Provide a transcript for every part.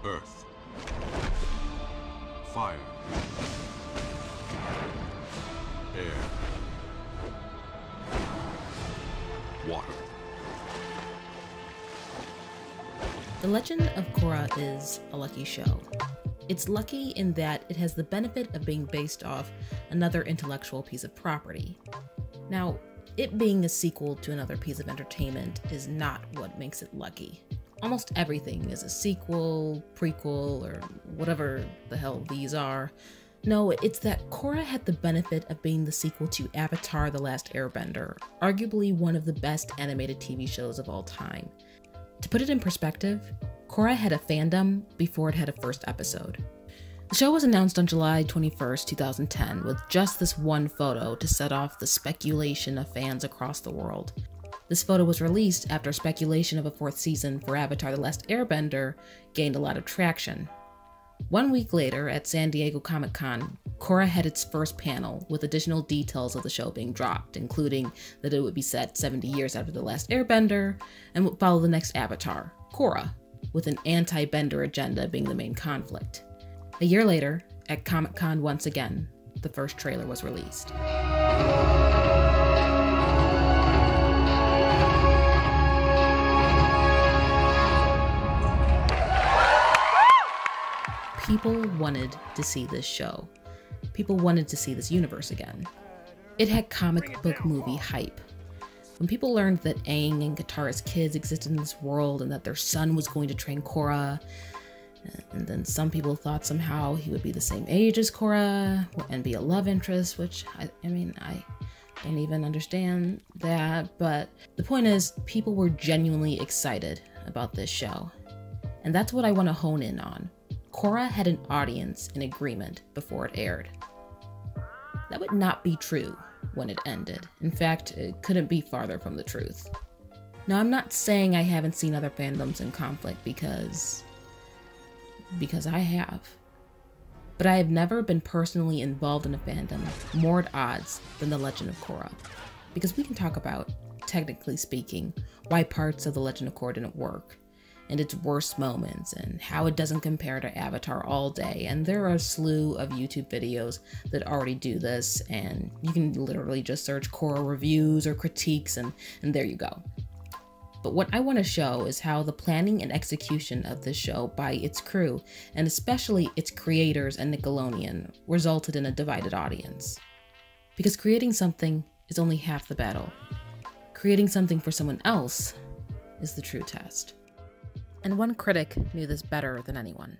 Earth. Fire. Air. Water. The Legend of Korra is a lucky show. It's lucky in that it has the benefit of being based off another intellectual piece of property. Now, it being a sequel to another piece of entertainment is not what makes it lucky. Almost everything is a sequel, prequel, or whatever the hell these are. No, it's that Korra had the benefit of being the sequel to Avatar: The Last Airbender, arguably one of the best animated TV shows of all time. To put it in perspective, Korra had a fandom before it had a first episode. The show was announced on July 21st, 2010, with just this one photo to set off the speculation of fans across the world. This photo was released after speculation of a fourth season for Avatar: The Last Airbender gained a lot of traction. 1 week later, at San Diego Comic-Con, Korra had its first panel with additional details of the show being dropped, including that it would be set 70 years after The Last Airbender and would follow the next Avatar, Korra, with an anti-Bender agenda being the main conflict. A year later, at Comic-Con once again, the first trailer was released. People wanted to see this show. People wanted to see this universe again. It had comic book movie hype. When people learned that Aang and Katara's kids existed in this world and that their son was going to train Korra, and then some people thought somehow he would be the same age as Korra and be a love interest, which I don't even understand that, but the point is, people were genuinely excited about this show. And that's what I want to hone in on. Korra had an audience in agreement before it aired. That would not be true when it ended. In fact, it couldn't be farther from the truth. Now, I'm not saying I haven't seen other fandoms in conflict because I have. But I have never been personally involved in a fandom more at odds than The Legend of Korra. Because we can talk about, technically speaking, why parts of The Legend of Korra didn't work, and its worst moments, and how it doesn't compare to Avatar all day. And there are a slew of YouTube videos that already do this, and you can literally just search Korra reviews or critiques, and there you go. But what I want to show is how the planning and execution of this show by its crew, and especially its creators and Nickelodeon, resulted in a divided audience. Because creating something is only half the battle. Creating something for someone else is the true test. And one critic knew this better than anyone.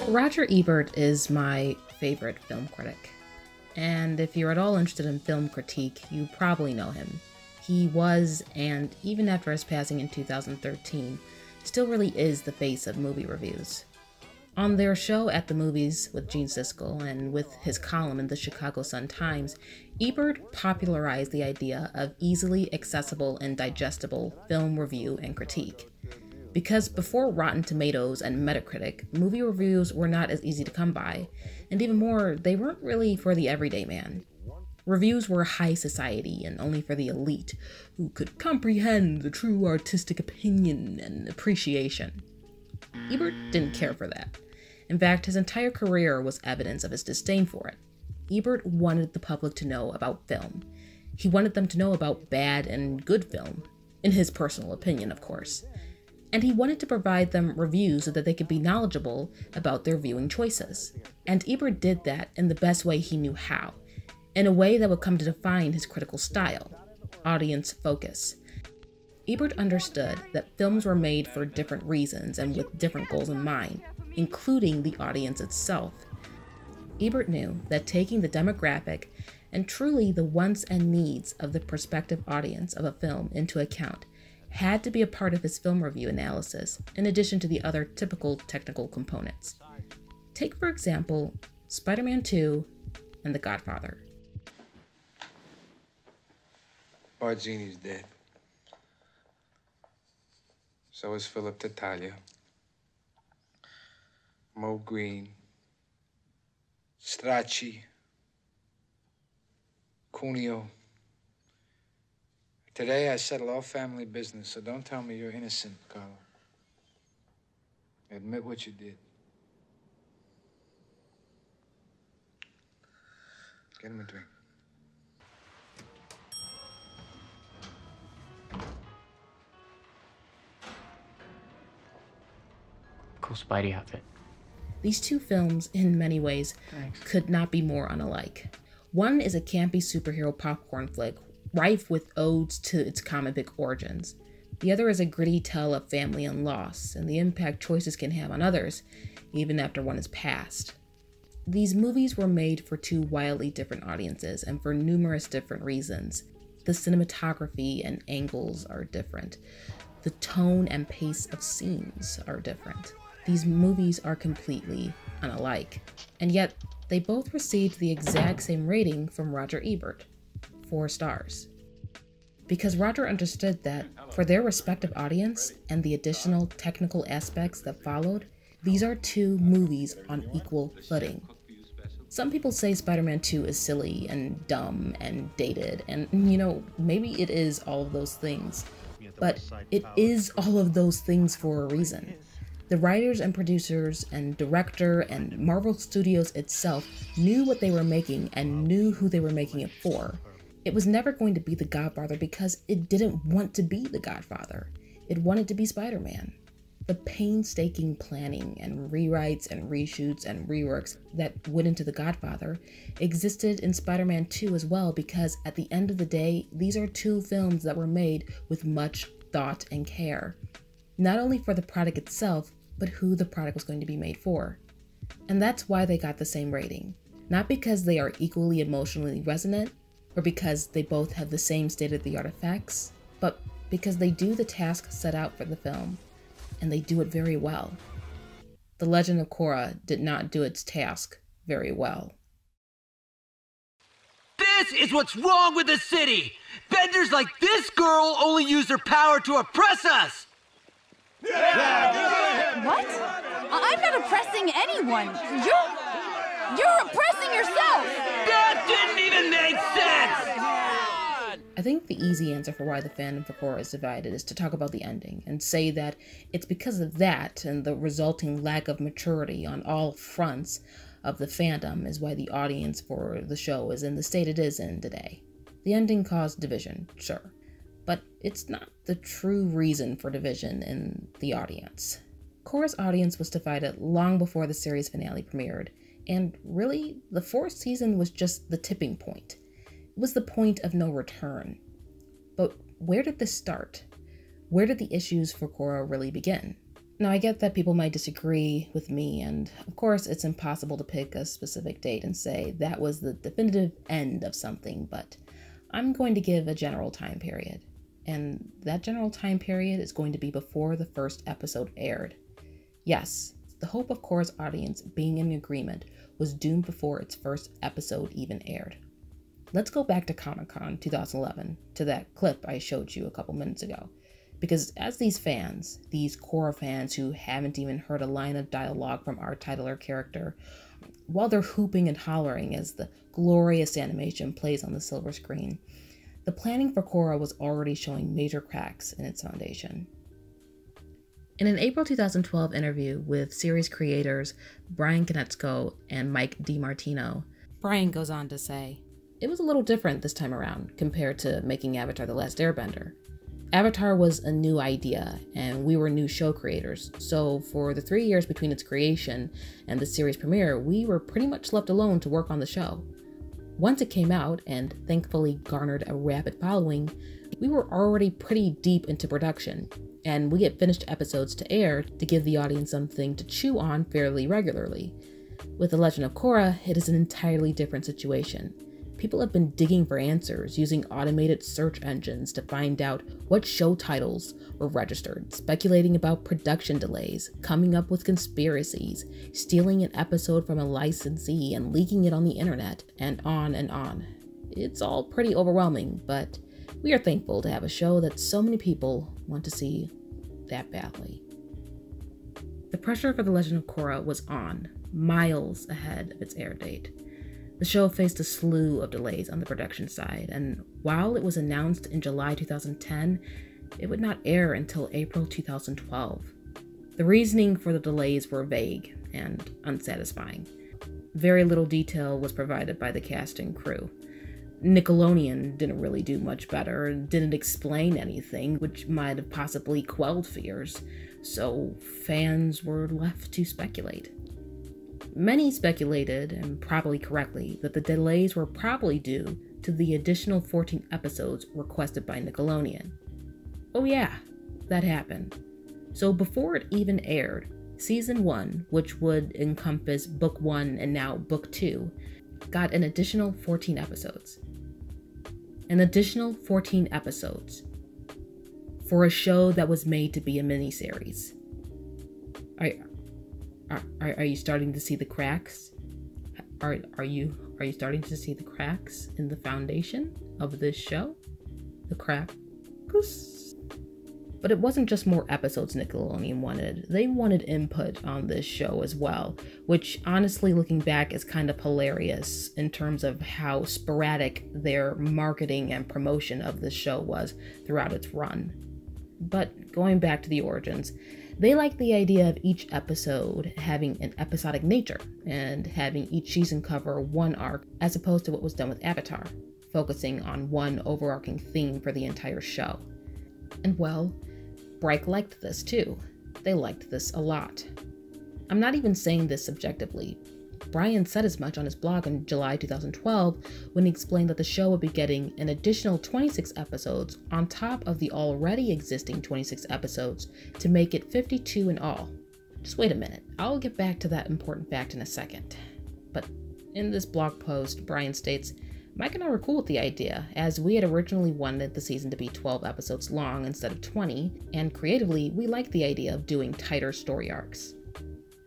Roger Ebert is my favorite film critic. And if you're at all interested in film critique, you probably know him. He was, and even after his passing in 2013, still really is the face of movie reviews. On their show At the Movies with Gene Siskel and with his column in the Chicago Sun-Times, Ebert popularized the idea of easily accessible and digestible film review and critique. Because before Rotten Tomatoes and Metacritic, movie reviews were not as easy to come by, and even more, they weren't really for the everyday man. Reviews were high society and only for the elite, who could comprehend the true artistic opinion and appreciation. Ebert didn't care for that. In fact, his entire career was evidence of his disdain for it. Ebert wanted the public to know about film. He wanted them to know about bad and good film, in his personal opinion, of course. And he wanted to provide them reviews so that they could be knowledgeable about their viewing choices. And Ebert did that in the best way he knew how, in a way that would come to define his critical style, audience focus. Ebert understood that films were made for different reasons and with different goals in mind, including the audience itself. Ebert knew that taking the demographic and truly the wants and needs of the prospective audience of a film into account had to be a part of his film review analysis, in addition to the other typical technical components. Take, for example, Spider-Man 2 and The Godfather. Bargini's dead. So is Philip Tattaglia. Mo Green. Stracci, Cuneo. Today I settle all family business, so don't tell me you're innocent, Carlo. Admit what you did. Get him a drink. Cool Spidey outfit. These two films, in many ways, Thanks. could not be more unalike. One is a campy superhero popcorn flick, rife with odes to its comic book origins. The other is a gritty tale of family and loss, and the impact choices can have on others, even after one is passed. These movies were made for two wildly different audiences, and for numerous different reasons. The cinematography and angles are different. The tone and pace of scenes are different. These movies are completely unalike, and yet they both received the exact same rating from Roger Ebert, 4 stars. Because Roger understood that, for their respective audience and the additional technical aspects that followed, these are two movies on equal footing. Some people say Spider-Man 2 is silly and dumb and dated, and maybe it is all of those things, but it is all of those things for a reason. The writers and producers and director and Marvel Studios itself knew what they were making and knew who they were making it for. It was never going to be The Godfather because it didn't want to be The Godfather. It wanted to be Spider-Man. The painstaking planning and rewrites and reshoots and reworks that went into The Godfather existed in Spider-Man 2 as well, because at the end of the day, these are two films that were made with much thought and care. Not only for the product itself, but who the product was going to be made for. And that's why they got the same rating. Not because they are equally emotionally resonant, or because they both have the same state-of-the-art effects, but because they do the task set out for the film, and they do it very well. The Legend of Korra did not do its task very well. This is what's wrong with the city! Benders like this girl only use their power to oppress us! What? I'm not oppressing anyone. You're oppressing yourself! That didn't even make sense! I think the easy answer for why the fandom for Korra is divided is to talk about the ending and say that it's because of that and the resulting lack of maturity on all fronts of the fandom is why the audience for the show is in the state it is in today. The ending caused division, sure, but it's not the true reason for division in the audience. Korra's audience was divided long before the series finale premiered, and really, the 4th season was just the tipping point. It was the point of no return. But where did this start? Where did the issues for Korra really begin? Now, I get that people might disagree with me, and of course it's impossible to pick a specific date and say that was the definitive end of something, but I'm going to give a general time period. And that general time period is going to be before the first episode aired. Yes, the hope of Korra's audience being in agreement was doomed before its first episode even aired. Let's go back to Comic-Con 2011, to that clip I showed you a couple minutes ago. Because as these fans, these Korra fans who haven't even heard a line of dialogue from our titular character, while they're hooping and hollering as the glorious animation plays on the silver screen, the planning for Korra was already showing major cracks in its foundation. In an April 2012 interview with series creators Brian Konietzko and Mike DiMartino, Brian goes on to say, "It was a little different this time around compared to making Avatar: The Last Airbender. Avatar was a new idea, and we were new show creators, so for the 3 years between its creation and the series premiere, we were pretty much left alone to work on the show. Once it came out, and thankfully garnered a rapid following, we were already pretty deep into production, and we get finished episodes to air to give the audience something to chew on fairly regularly. With The Legend of Korra, it is an entirely different situation. People have been digging for answers using automated search engines to find out what show titles were registered, speculating about production delays, coming up with conspiracies, stealing an episode from a licensee and leaking it on the internet, and on and on. It's all pretty overwhelming, but we are thankful to have a show that so many people want to see that badly." The pressure for The Legend of Korra was on, miles ahead of its air date. The show faced a slew of delays on the production side, and while it was announced in July 2010, it would not air until April 2012. The reasoning for the delays were vague and unsatisfying. Very little detail was provided by the cast and crew. Nickelodeon didn't really do much better and didn't explain anything, which might have possibly quelled fears, so fans were left to speculate. Many speculated, and probably correctly, that the delays were probably due to the additional 14 episodes requested by Nickelodeon. Oh yeah, that happened. So before it even aired, Season 1, which would encompass Book 1 and now Book 2, got an additional 14 episodes. An additional 14 episodes for a show that was made to be a miniseries. Are you starting to see the cracks? Are you starting to see the cracks in the foundation of this show? The cracks? But it wasn't just more episodes Nickelodeon wanted. They wanted input on this show as well, which honestly, looking back, is kind of hilarious in terms of how sporadic their marketing and promotion of this show was throughout its run. But going back to the origins, they liked the idea of each episode having an episodic nature and having each season cover one arc, as opposed to what was done with Avatar, focusing on one overarching theme for the entire show. And well, Bright liked this too. They liked this a lot. I'm not even saying this subjectively. Brian said as much on his blog in July 2012 when he explained that the show would be getting an additional 26 episodes on top of the already existing 26 episodes to make it 52 in all. Just wait a minute, I'll get back to that important fact in a second. But in this blog post, Brian states, Mike and I were cool with the idea, as we had originally wanted the season to be 12 episodes long instead of 20, and creatively, we liked the idea of doing tighter story arcs.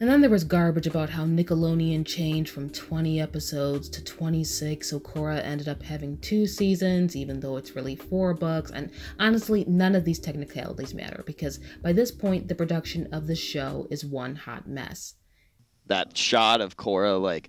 And then there was garbage about how Nickelodeon changed from 20 episodes to 26, so Korra ended up having 2 seasons, even though it's really 4 books, and honestly, none of these technicalities matter, because by this point, the production of the show is one hot mess. That shot of Korra, like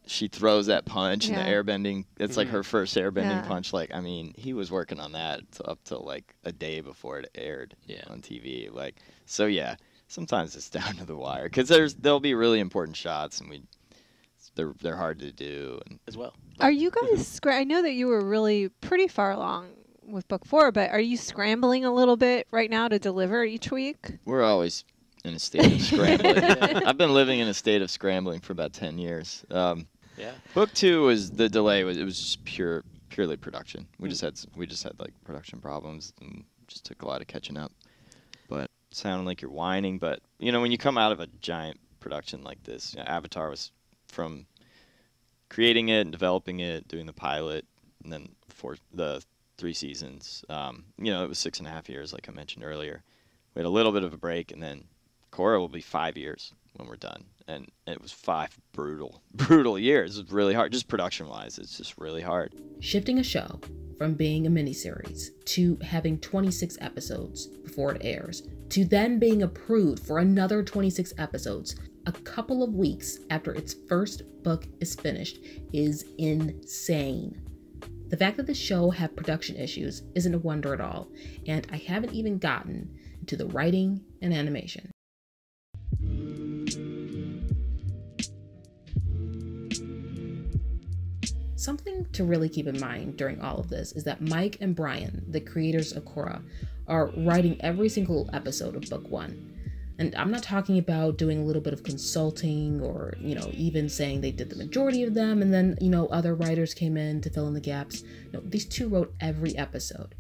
she throws that punch and the airbending, it's like her first airbending punch. Like, I mean, he was working on that up till like a day before it aired on TV. Like, so yeah, sometimes it's down to the wire because there'll be really important shots and they're hard to do as well. Are you guys I know that you were really pretty far along with book 4, but are you scrambling a little bit right now to deliver each week? We're always in a state of scrambling. I've been living in a state of scrambling for about 10 years. Book 2 was the delay. It was just purely production. We just had like production problems and just took a lot of catching up. But sounding like you're whining. But you know, when you come out of a giant production like this, you know, Avatar was from creating it and developing it, doing the pilot, and then for the 3 seasons. You know, it was 6.5 years, like I mentioned earlier. We had a little bit of a break, and then Korra will be 5 years when we're done. And it was 5 brutal years. It was really hard, just production-wise. It's just really hard. Shifting a show from being a miniseries to having 26 episodes before it airs, to then being approved for another 26 episodes a couple of weeks after its first book is finished is insane. The fact that the show had production issues isn't a wonder at all, and I haven't even gotten to the writing and animation. Something to really keep in mind during all of this is that Mike and Brian, the creators of Korra, are writing every single episode of Book 1. And I'm not talking about doing a little bit of consulting or, you know, even saying they did the majority of them and then, you know, other writers came in to fill in the gaps. No, these 2 wrote every episode.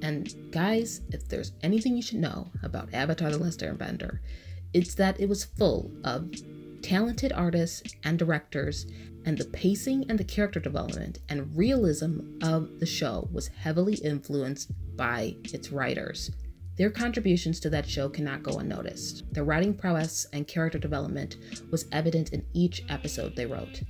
And guys, if there's anything you should know about Avatar: The Last Airbender, it's that it was full of talented artists and directors, and the pacing and the character development and realism of the show was heavily influenced by its writers. Their contributions to that show cannot go unnoticed. Their writing prowess and character development was evident in each episode they wrote.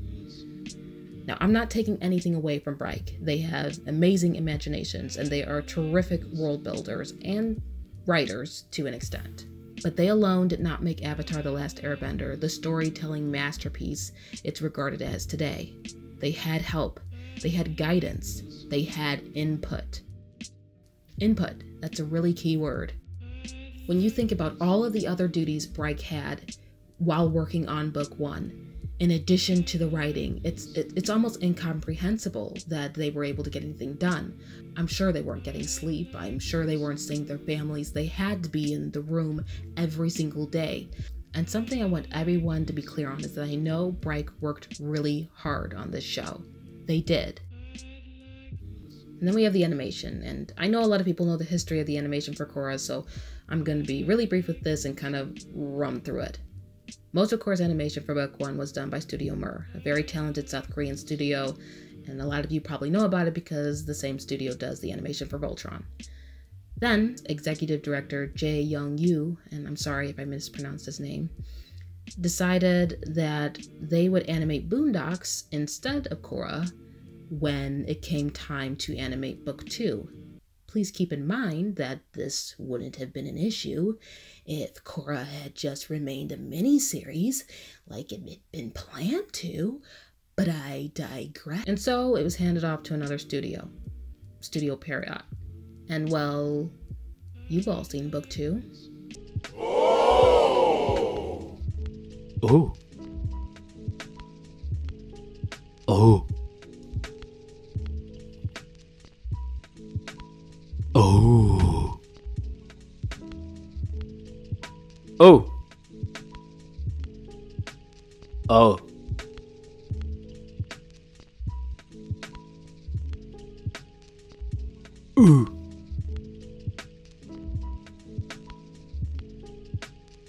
Now, I'm not taking anything away from Bright. They have amazing imaginations, and they are terrific world builders and writers to an extent. But they alone did not make Avatar: The Last Airbender the storytelling masterpiece it's regarded as today. They had help, they had guidance, they had input. Input, that's a really key word. When you think about all of the other duties Bryke had while working on book one, in addition to the writing, it's almost incomprehensible that they were able to get anything done. I'm sure they weren't getting sleep. I'm sure they weren't seeing their families. They had to be in the room every single day. And something I want everyone to be clear on is that I know Bryke worked really hard on this show. They did. And then we have the animation, and I know a lot of people know the history of the animation for Korra, so I'm going to be really brief with this and kind of run through it. Most of Korra's animation for book one was done by Studio Mir, a very talented South Korean studio, and a lot of you probably know about it because the same studio does the animation for Voltron. Then, executive director Jae Young-yu, and I'm sorry if I mispronounced his name, decided that they would animate Boondocks instead of Korra when it came time to animate book two. Please keep in mind that this wouldn't have been an issue if Korra had just remained a mini-series like it had been planned to, but I digress. And so it was handed off to another studio, Studio Period. And well, you've all seen book two. Oh! Oh. Oh. Oh. Oh. Oh. Ooh.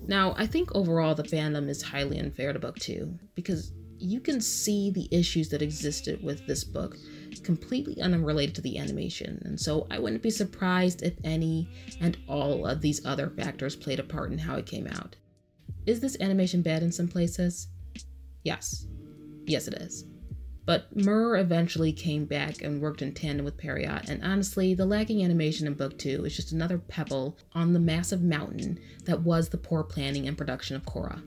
Now, I think overall the fandom is highly unfair to book two, because you can see the issues that existed with this book completely unrelated to the animation, and so I wouldn't be surprised if any and all of these other factors played a part in how it came out. Is this animation bad in some places? Yes. Yes, it is. But Mir eventually came back and worked in tandem with Period, and honestly, the lacking animation in book two is just another pebble on the massive mountain that was the poor planning and production of Korra.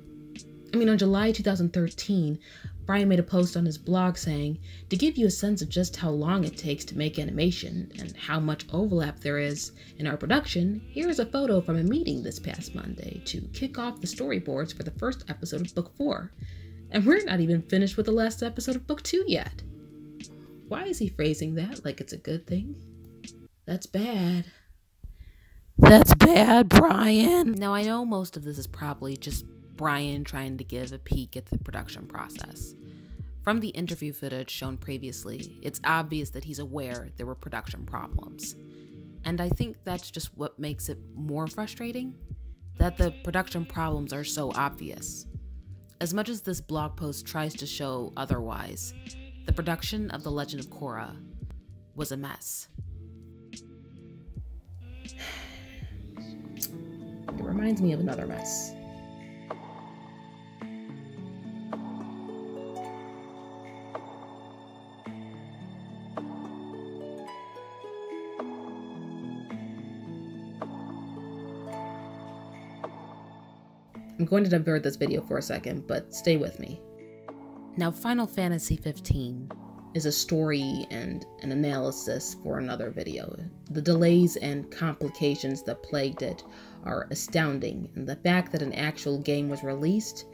I mean, on July 2013, Brian made a post on his blog saying, "To give you a sense of just how long it takes to make animation and how much overlap there is in our production, here's a photo from a meeting this past Monday to kick off the storyboards for the first episode of book 4. And we're not even finished with the last episode of book 2 yet." Why is he phrasing that like it's a good thing? That's bad. That's bad, Brian. Now, I know most of this is probably just Brian trying to give a peek at the production process. From the interview footage shown previously, it's obvious that he's aware there were production problems. And I think that's just what makes it more frustrating, that the production problems are so obvious. As much as this blog post tries to show otherwise, the production of The Legend of Korra was a mess. It reminds me of another mess. I'm going to divert this video for a second, but stay with me. Now, Final Fantasy XV is a story and an analysis for another video. The delays and complications that plagued it are astounding, and the fact that an actual game was released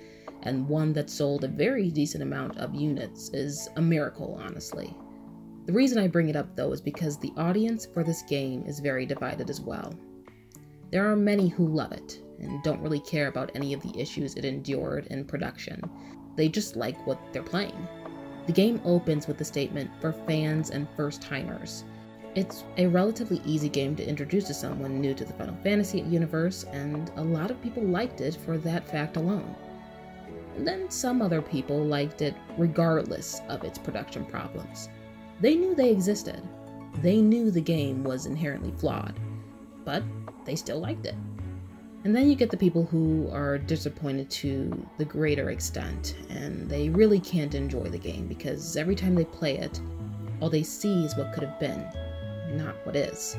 and one that sold a very decent amount of units is a miracle, honestly. The reason I bring it up, though, is because the audience for this game is very divided as well. There are many who love it and don't really care about any of the issues it endured in production. They just like what they're playing. The game opens with the statement for fans and first-timers. It's a relatively easy game to introduce to someone new to the Final Fantasy universe, and a lot of people liked it for that fact alone. And then some other people liked it regardless of its production problems. They knew they existed. They knew the game was inherently flawed, but they still liked it. And then you get the people who are disappointed to the greater extent, and they really can't enjoy the game because every time they play it, all they see is what could have been, not what is.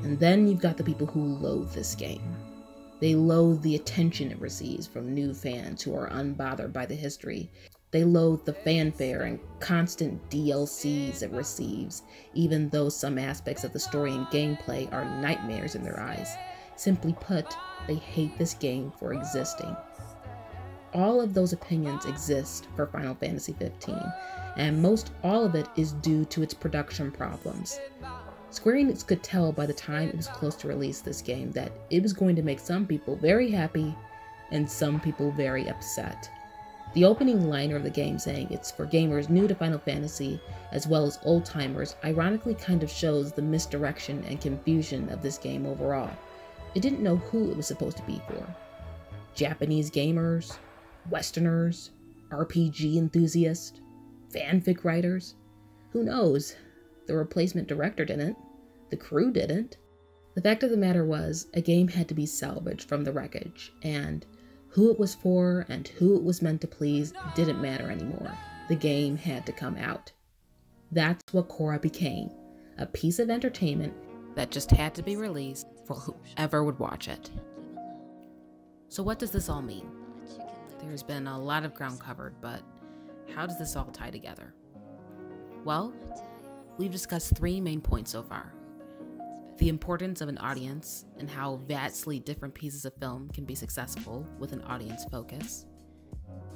And then you've got the people who loathe this game. They loathe the attention it receives from new fans who are unbothered by the history. They loathe the fanfare and constant DLCs it receives, even though some aspects of the story and gameplay are nightmares in their eyes. Simply put, they hate this game for existing. All of those opinions exist for Final Fantasy XV, and most all of it is due to its production problems. Square Enix could tell by the time it was close to release this game that it was going to make some people very happy and some people very upset. The opening liner of the game saying it's for gamers new to Final Fantasy as well as old-timers ironically kind of shows the misdirection and confusion of this game overall. It didn't know who it was supposed to be for. Japanese gamers, Westerners, RPG enthusiasts, fanfic writers. Who knows? The replacement director didn't. The crew didn't. The fact of the matter was, a game had to be salvaged from the wreckage, and who it was for and who it was meant to please didn't matter anymore. The game had to come out. That's what Korra became, a piece of entertainment that just had to be released for whoever would watch it. So what does this all mean? There's been a lot of ground covered, but how does this all tie together? Well, we've discussed 3 main points so far. The importance of an audience and how vastly different pieces of film can be successful with an audience focus.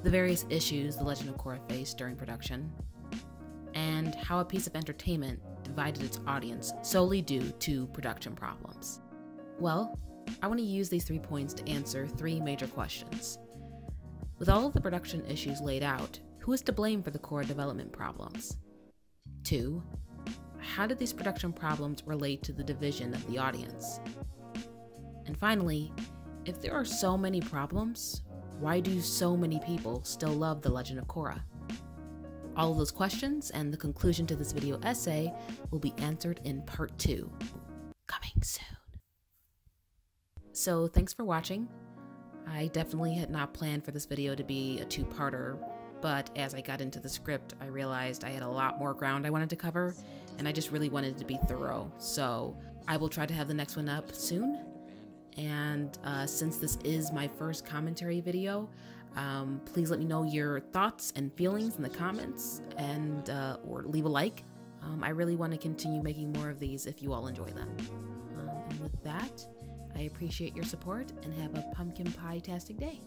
The various issues The Legend of Korra faced during production. And how a piece of entertainment divided its audience solely due to production problems. Well, I want to use these 3 points to answer 3 major questions. With all of the production issues laid out, who is to blame for the Korra development problems? 2. How did these production problems relate to the division of the audience? And finally, if there are so many problems, why do so many people still love The Legend of Korra? All of those questions and the conclusion to this video essay will be answered in part 2, coming soon. So thanks for watching. I definitely had not planned for this video to be a 2-parter, but as I got into the script, I realized I had a lot more ground I wanted to cover, and I just really wanted it to be thorough. So I will try to have the next one up soon. And since this is my first commentary video, please let me know your thoughts and feelings in the comments, and or leave a like. I really want to continue making more of these if you all enjoy them. And with that, I appreciate your support and have a pumpkin pie-tastic day.